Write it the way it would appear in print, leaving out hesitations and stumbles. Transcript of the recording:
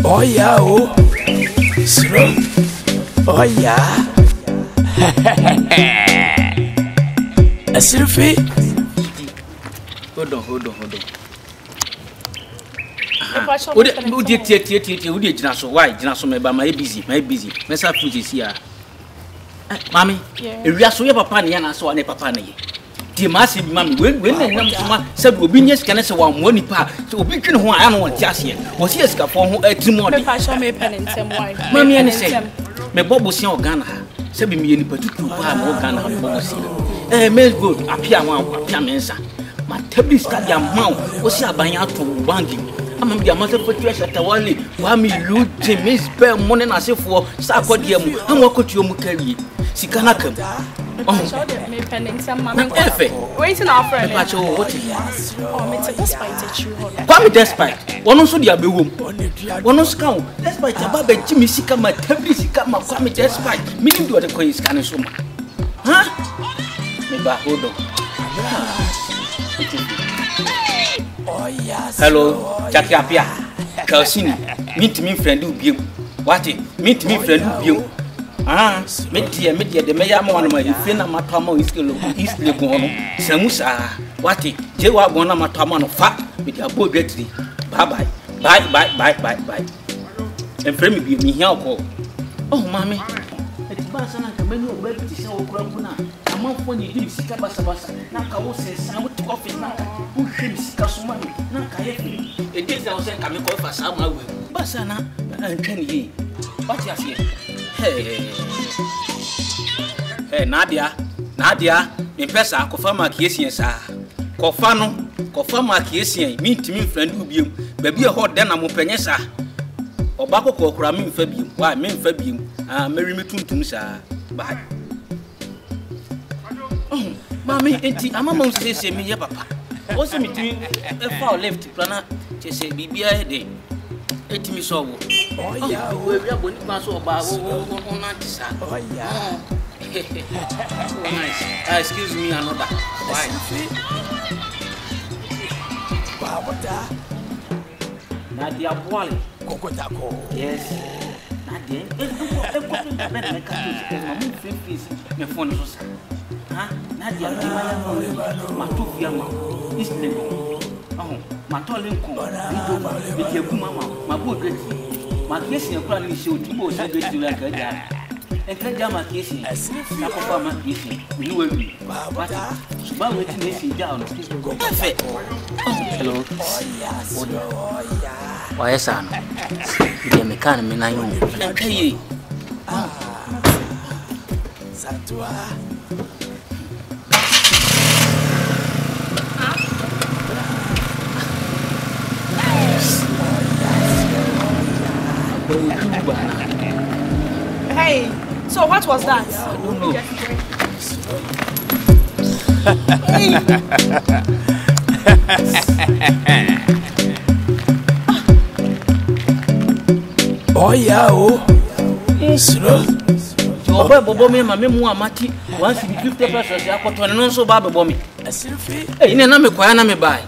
Oh yeah, oh, slow. Oh yeah. A selfie. Hold on. Who did Jinaso? Why? Jinaso, my busy. Let's have food this year. Mammy, if you are so your papa, and I saw a papa. Dear massive mammy, when said we'll be yes, can I say one money pa, so we can who I don't want just here. Was he a scaffold who ate tomorrow? If I shall make pen and some wine, mammy, and say, my bob was your gun. Said me any particular more gun. May good appear one, Piamensa. My tabby study a mouth was here buying out to Wangi. I'm a mother for treasure at the Wally. Why me loot Miss Bell morning as if for Sapodium. I'm what could you carry? Sikanaka. Oh, me penning some mammy. Waiting our friend. What is despite you? Why me despite? One also the Abiwoom. One also count. Despite Abba Jimmy Sika, my tabby Sika, my family despite. Me do the coin scanning so much. Huh? Maybe hold on. Oh yes. Hello, Jackie Apia. Carsini, meet me friend who be what it meet me friend who be. Meet the mayor one of my friend and my Tomo is Legon. Samusa, what it Jewa one of my Tomo fat with your boy Betty. Bye. And friend be me here. Oh, mammy. It's Bassana, the menu of Betty so grumpuna. I'm not funny, you see Cabasa. Naka says, I would to office now. Who should Casumani? Naka, it is our second coming for some way. Bassana and Kenny. What you say? Hey, Nadia, Impessa, Kofama Kiesian, sir. Kofama Kiesian, meet me friend who be, baby a hot then I'm Penessa. Or Bako Cramin Fabium, why men Fabium, marry me to sir. Bye. Oh, Mammy, I'm almost say me, papa. What's the meeting? A foul left planner to say, be a day. Let me so. Oh, yeah, we're going to pass over on that. Oh, yeah. Nice. Excuse me, another. Why? Nadia Wally. Yes. Nadia. My phone is Nadia, my two young is oh, my tolling with your mama, my good my case in a planning show to go so great you like a guy. And can jam my case, my case, you will be. But I'm waiting down. Hello. Why, son? You may come in. I know. Okay. Satua. Hey, so what was that? I don't know. Oh yeah, oh. Slow. Oh, Bobo, me, my memoir, Mati. Once you 50%, I put on so Baba Bommy. Hey, you know, I'm a quiet, I'm a buy.